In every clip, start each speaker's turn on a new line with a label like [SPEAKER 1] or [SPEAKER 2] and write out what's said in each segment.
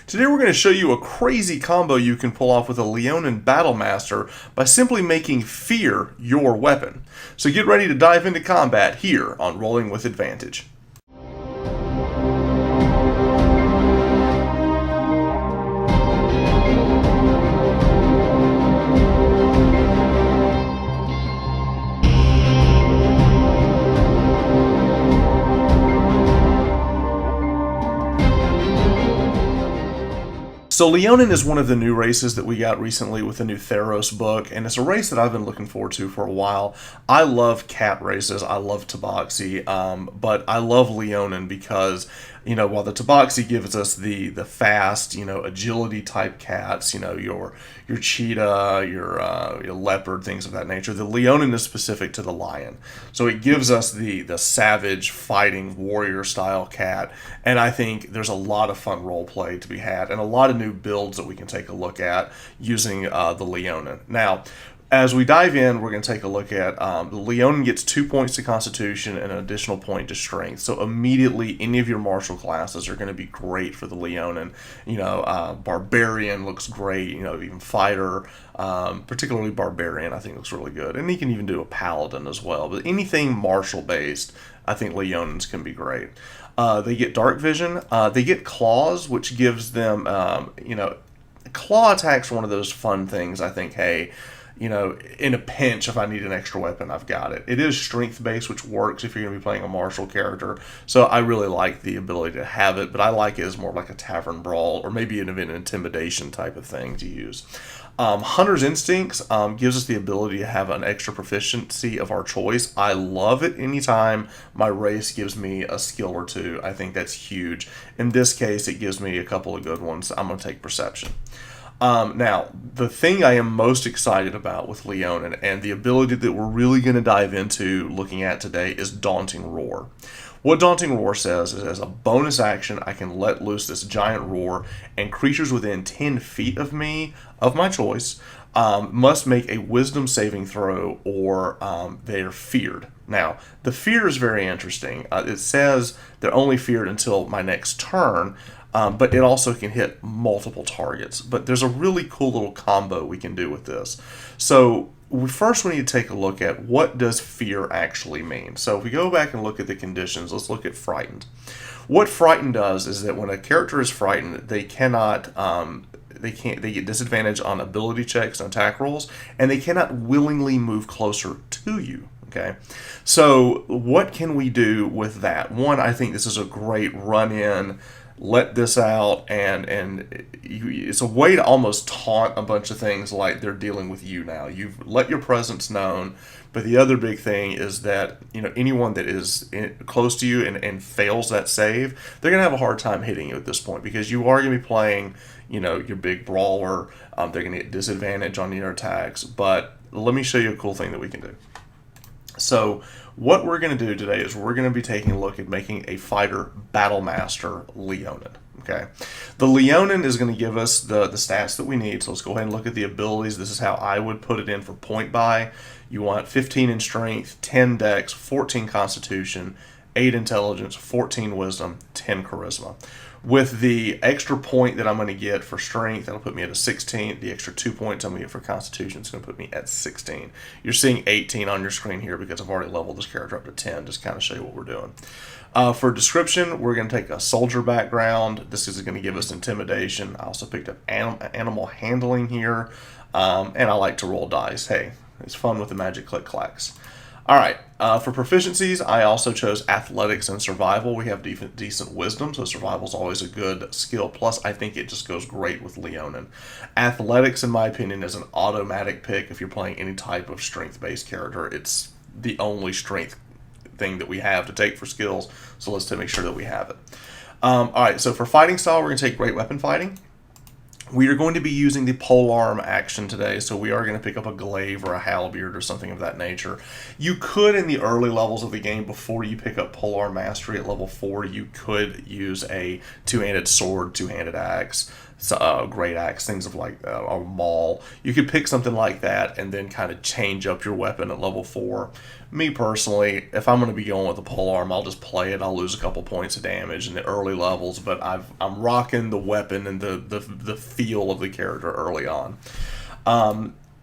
[SPEAKER 1] Today we're going to show you a crazy combo you can pull off with a Leonin Battlemaster by simply making fear your weapon. So get ready to dive into combat here on Rolling with Advantage. So Leonin is one of the new races that we got recently with the new Theros book, and it's a race that I've been looking forward to for a while. I love cat races, I love Tabaxi, but I love Leonin because, while the Tabaxi gives us the fast, agility type cats, your cheetah, your leopard, things of that nature, the Leonin is specific to the lion. So it gives us the savage fighting warrior style cat, and I think there's a lot of fun role play to be had and a lot of new builds that we can take a look at using the Leonin. Now, as we dive in, we're going to take a look at the Leonin gets 2 points to Constitution and an additional point to Strength. So immediately, any of your martial classes are going to be great for the Leonin. Barbarian looks great. Even Fighter, particularly Barbarian, I think looks really good. And he can even do a Paladin as well. But anything martial based, I think Leonins can be great. They get Dark Vision. They get Claws, which gives them, Claw attack's one of those fun things. I think, hey, in a pinch, if I need an extra weapon, I've got it. It is strength-based, which works if you're going to be playing a martial character. So I really like the ability to have it, but I like it as more like a tavern brawl or maybe an intimidation type of thing to use. Hunter's Instincts gives us the ability to have an extra proficiency of our choice. I love it anytime my race gives me a skill or two. I think that's huge. In this case, it gives me a couple of good ones. I'm going to take Perception. Now, the thing I am most excited about with Leonin and the ability that we're really going to dive into looking at today is Daunting Roar. What Daunting Roar says is, as a bonus action, I can let loose this giant roar, and creatures within 10 feet of me, of my choice, must make a wisdom saving throw or they are feared. Now, the fear is very interesting. It says they're only feared until my next turn, but it also can hit multiple targets. But there's a really cool little combo we can do with this. So we need to take a look at what does fear actually mean. So if we go back and look at the conditions, let's look at Frightened. What Frightened does is that when a character is frightened, they get disadvantage on ability checks and attack rolls, and they cannot willingly move closer to you. Okay, so what can we do with that? One, I think this is a great run-in, let this out, and it's a way to almost taunt a bunch of things like they're dealing with you now. You've let your presence known, but the other big thing is that anyone that is close to you and fails that save, they're going to have a hard time hitting you at this point because you are going to be playing your big brawler. They're going to get disadvantage on your attacks, but let me show you a cool thing that we can do. So what we're going to do today is we're going to be taking a look at making a fighter Battlemaster Leonin. Okay, the Leonin is going to give us the stats that we need. So let's go ahead and look at the abilities. This is how I would put it in for point buy. You want 15 in strength, 10 dex, 14 constitution, 8 intelligence, 14 wisdom, 10 charisma. With the extra point that I'm going to get for strength, that'll put me at a 16. The extra 2 points I'm going to get for constitution is going to put me at 16. You're seeing 18 on your screen here because I've already leveled this character up to 10, just kind of show you what we're doing. For description, we're going to take a soldier background. This is going to give us intimidation. I also picked up animal handling here, and I like to roll dice. Hey, it's fun with the magic click clacks. All right, for proficiencies, I also chose athletics and survival. We have decent wisdom, so survival is always a good skill. Plus, I think it just goes great with Leonin. Athletics, in my opinion, is an automatic pick if you're playing any type of strength-based character. It's the only strength thing that we have to take for skills, so let's make sure that we have it. All right, so for fighting style, we're going to take Great Weapon Fighting. We are going to be using the polearm action today, so we are going to pick up a glaive or a halberd or something of that nature. You could, in the early levels of the game, before you pick up polearm mastery at level 4, you could use a two-handed sword, two-handed axe, great axe, things of like a maul. You could pick something like that and then kind of change up your weapon at level 4. Me personally, if I'm going to be going with a polearm, I'll just play it. I'll lose a couple points of damage in the early levels, but I'm rocking the weapon and the feel of the character early on.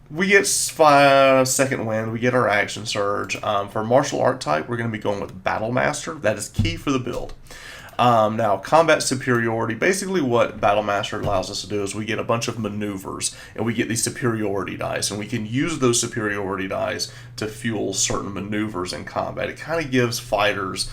[SPEAKER 1] We get second wind. We get our action surge. For martial art type, we're going to be going with Battlemaster. That is key for the build. Now, combat superiority, basically what Battlemaster allows us to do is we get a bunch of maneuvers, and we get these superiority dice, and we can use those superiority dice to fuel certain maneuvers in combat. It kind of gives fighters,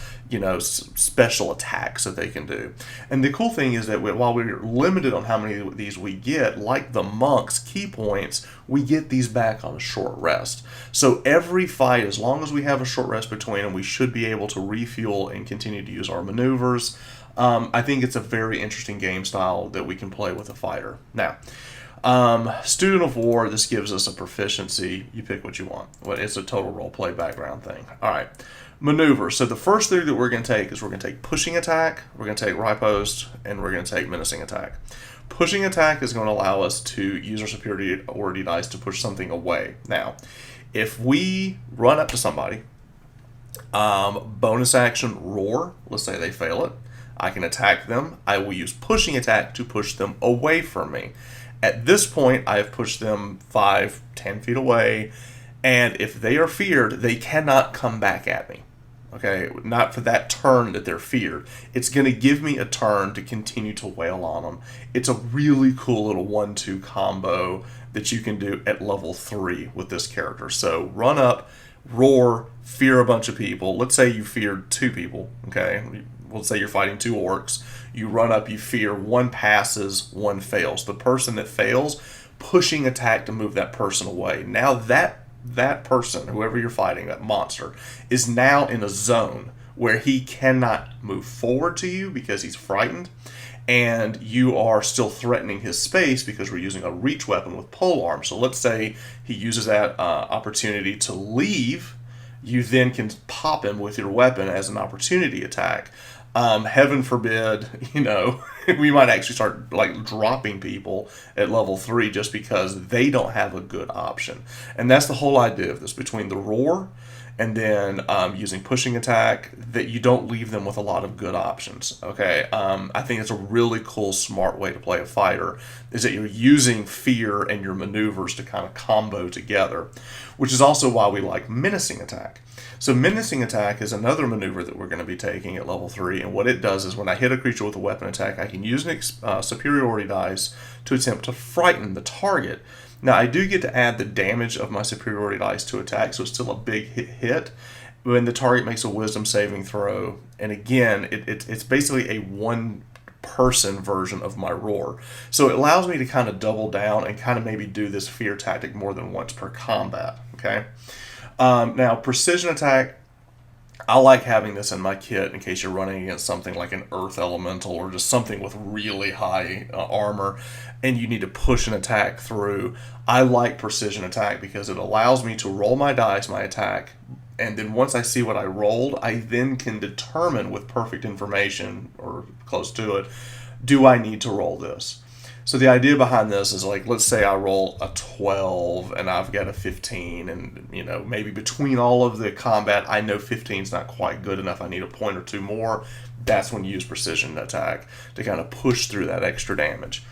[SPEAKER 1] special attacks that they can do. And the cool thing is that while we're limited on how many of these we get, like the monks' key points, we get these back on a short rest. So every fight, as long as we have a short rest between them, we should be able to refuel and continue to use our maneuvers. I think it's a very interesting game style that we can play with a fighter. Now, Student of War, this gives us a proficiency. You pick what you want. It's a total roleplay background thing. All right. Maneuver. So the first three that we're going to take is we're going to take Pushing Attack, we're going to take Riposte, and we're going to take Menacing Attack. Pushing Attack is going to allow us to use our superiority dice to push something away. Now, if we run up to somebody, bonus action Roar, let's say they fail it, I can attack them. I will use Pushing Attack to push them away from me. At this point, I have pushed them 5-10 feet away, and if they are feared, they cannot come back at me. Okay, not for that turn that they're feared. It's going to give me a turn to continue to wail on them. It's a really cool little 1-2 combo that you can do at level 3 with this character. So run up, roar, fear a bunch of people. Let's say you feared 2 people, okay? Let's say you're fighting 2 orcs. You run up, you fear, 1 passes, 1 fails. The person that fails, Pushing Attack to move that person away. Now that person, whoever you're fighting, that monster, is now in a zone where he cannot move forward to you because he's frightened, and you are still threatening his space because we're using a reach weapon with polearm. So let's say he uses that opportunity to leave. You then can pop him with your weapon as an opportunity attack. Heaven forbid, we might actually start dropping people at level 3 just because they don't have a good option. And that's the whole idea of this, between the roar and then using Pushing Attack, that you don't leave them with a lot of good options. Okay, I think it's a really cool, smart way to play a fighter, is that you're using fear and your maneuvers to kind of combo together, which is also why we like Menacing Attack. So Menacing Attack is another maneuver that we're going to be taking at level 3, and what it does is when I hit a creature with a weapon attack, I can use an superiority dice to attempt to frighten the target. Now, I do get to add the damage of my superiority dice to attack, so it's still a big hit when the target makes a wisdom saving throw. And again, it's basically a one-person version of my roar. So it allows me to kind of double down and kind of maybe do this fear tactic more than once per combat, okay? Now, Precision Attack, I like having this in my kit in case you're running against something like an Earth Elemental or just something with really high armor and you need to push an attack through. I like Precision Attack because it allows me to roll my dice, my attack, and then once I see what I rolled, I then can determine with perfect information, or close to it, do I need to roll this? So the idea behind this is, let's say I roll a 12 and I've got a 15, and maybe between all of the combat I know 15 is not quite good enough, I need a point or 2 more. That's when you use Precision Attack to kind of push through that extra damage.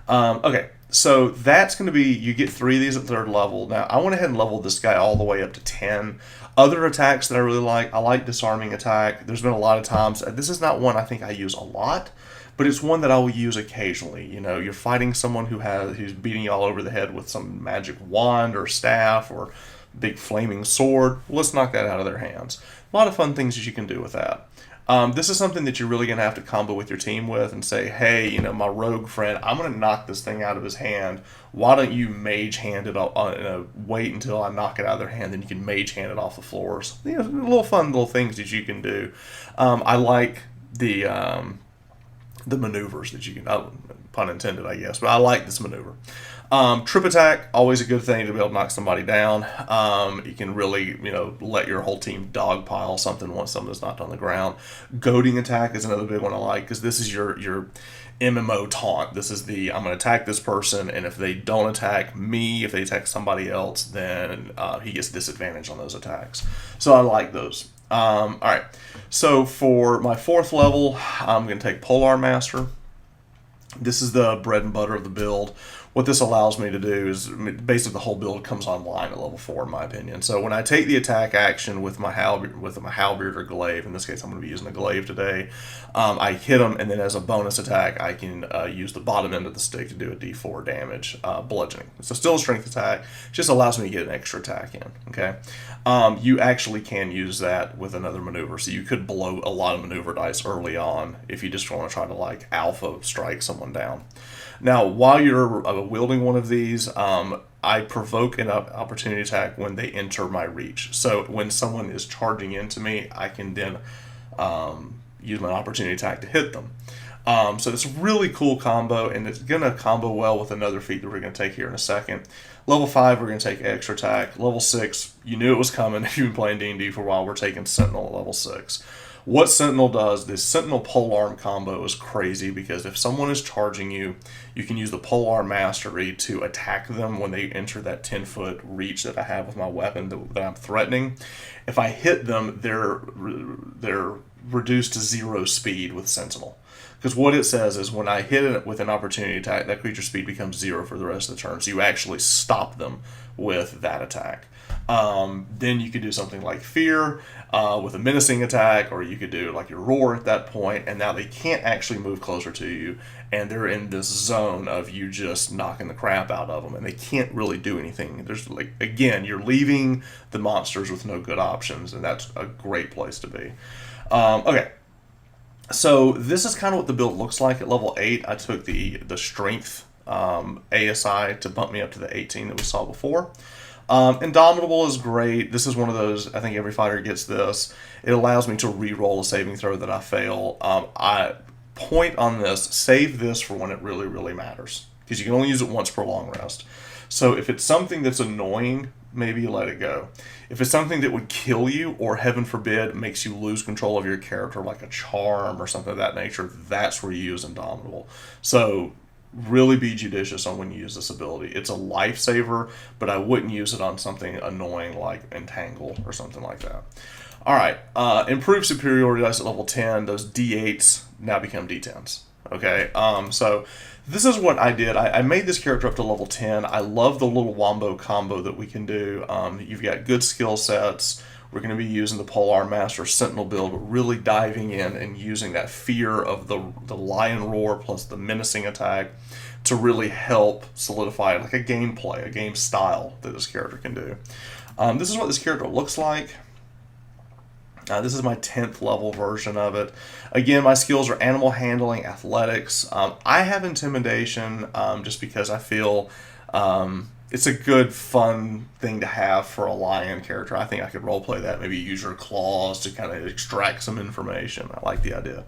[SPEAKER 1] Okay, so that's going to be, you get 3 of these at 3rd level. Now I went ahead and leveled this guy all the way up to 10. Other attacks that I really like, I like Disarming Attack. There's been a lot of times, this is not one I think I use a lot, but it's one that I will use occasionally. You're fighting someone who's beating you all over the head with some magic wand or staff or big flaming sword. Let's knock that out of their hands. A lot of fun things that you can do with that. This is something that you're really going to have to combo with your team with and say, hey, my rogue friend, I'm going to knock this thing out of his hand. Why don't you mage hand it wait until I knock it out of their hand, then you can mage hand it off the floors. Little fun little things that you can do. I like the maneuvers that you can, pun intended, I guess, but I like this maneuver. Trip Attack, always a good thing to be able to knock somebody down. You can really, let your whole team dogpile something once something's knocked on the ground. Goading Attack is another big one I like, because this is MMO taunt. This is the I'm going to attack this person, and if they don't attack me, if they attack somebody else, then he gets disadvantage on those attacks. So I like those. All right. So for my 4th level, I'm going to take Polar Master. This is the bread and butter of the build. What this allows me to do is basically the whole build comes online at level 4, in my opinion. So when I take the attack action with my halberd or glaive, in this case I'm going to be using the glaive today, I hit them, and then as a bonus attack I can use the bottom end of the stick to do a d4 damage, bludgeoning. So still a strength attack, just allows me to get an extra attack in. Okay, you actually can use that with another maneuver, so you could blow a lot of maneuver dice early on if you just want to try to like alpha strike someone down. Now, while you're wielding one of these, I provoke an opportunity attack when they enter my reach. So when someone is charging into me, I can then use my opportunity attack to hit them. So it's a really cool combo, and it's going to combo well with another feat that we're going to take here in a second. Level 5, we're going to take extra attack. Level 6, you knew it was coming if you've been playing D&D for a while. We're taking Sentinel at level 6. What Sentinel does, this Sentinel polearm combo is crazy, because if someone is charging you, you can use the polearm mastery to attack them when they enter that 10-foot reach that I have with my weapon that I'm threatening. If I hit them, they're reduced to 0 speed with Sentinel. Because what it says is when I hit it with an opportunity attack, that creature's speed becomes 0 for the rest of the turn. So you actually stop them with that attack. Then you could do something like Fear with a Menacing Attack, or you could do like your Roar at that point, and now they can't actually move closer to you, and they're in this zone of you just knocking the crap out of them, and they can't really do anything. There's like, again, you're leaving the monsters with no good options, and that's a great place to be. Okay. So this is kind of what the build looks like at level 8. I took the strength ASI to bump me up to the 18 that we saw before. Indomitable is great. This is one of those, I think every fighter gets this. It allows me to re-roll a saving throw that I fail. I point on this, save this for when it really, really matters, because you can only use it once per long rest. So if it's something that's annoying, maybe you let it go. If it's something that would kill you, or heaven forbid, makes you lose control of your character, like a charm or something of that nature, that's where you use Indomitable. So really be judicious on when you use this ability. It's a lifesaver, but I wouldn't use it on something annoying like Entangle or something like that. Alright, improved superiority dice at level 10. Those D8s now become D10s. Okay, so this is what I did. I made this character up to level 10. I love the little wombo combo that we can do. You've got good skill sets. We're going to be using the Polearm Master Sentinel build, but really diving in and using that fear of the Lion Roar plus the Menacing Attack to really help solidify like a gameplay, a game style that this character can do. This is what this character looks like. This is my 10th level version of it. Again, my skills are animal handling, athletics. I have intimidation just because I feel it's a good, fun thing to have for a lion character. I think I could roleplay that, maybe use your claws to kind of extract some information. I like the idea.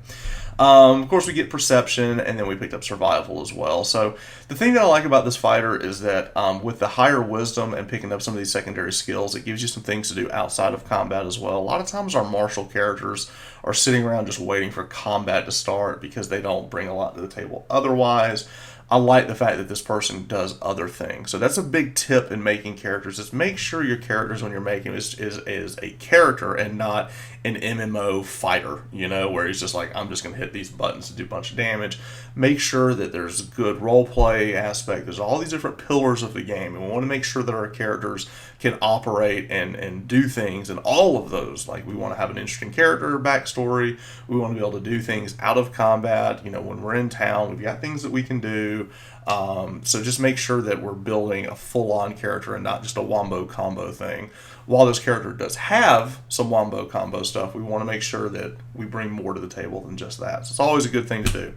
[SPEAKER 1] Of course, we get perception, and then we picked up survival as well. So the thing that I like about this fighter is that with the higher wisdom and picking up some of these secondary skills, it gives you some things to do outside of combat as well. A lot of times our martial characters are sitting around just waiting for combat to start because they don't bring a lot to the table otherwise. I like the fact that this person does other things. So that's a big tip in making characters, is make sure your characters when you're making is a character and not an MMO fighter, you know, where he's just like, I'm just going to hit these buttons to do a bunch of damage. Make sure that there's a good role play aspect. There's all these different pillars of the game, and we want to make sure that our characters can operate and do things, and all of those. Like, we want to have an interesting character backstory. We want to be able to do things out of combat. You know, when we're in town, we've got things that we can do. So just make sure that we're building a full-on character and not just a wombo combo thing. While this character does have some wombo combo stuff, we want to make sure that we bring more to the table than just that. So it's always a good thing to do.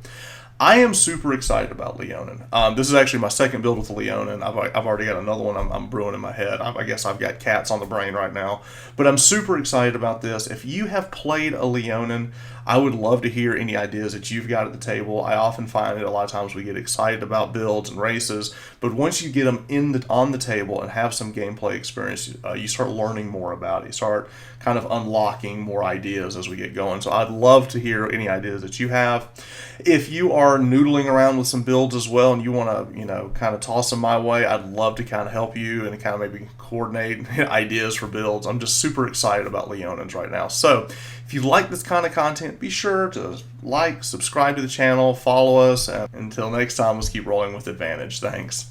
[SPEAKER 1] I am super excited about Leonin. This is actually my second build with Leonin. I've already got another one I'm brewing in my head. I guess I've got cats on the brain right now. But I'm super excited about this. If you have played a Leonin, I would love to hear any ideas that you've got at the table. I often find that a lot of times we get excited about builds and races, but once you get them on the table and have some gameplay experience, you start learning more about it. You start kind of unlocking more ideas as we get going. So I'd love to hear any ideas that you have. If you are noodling around with some builds as well and you want to, kind of toss them my way, I'd love to kind of help you and kind of maybe coordinate ideas for builds. I'm just super excited about Leonins right now. So if you like this kind of content, be sure to like, subscribe to the channel, follow us, and until next time, let's keep rolling with advantage. Thanks.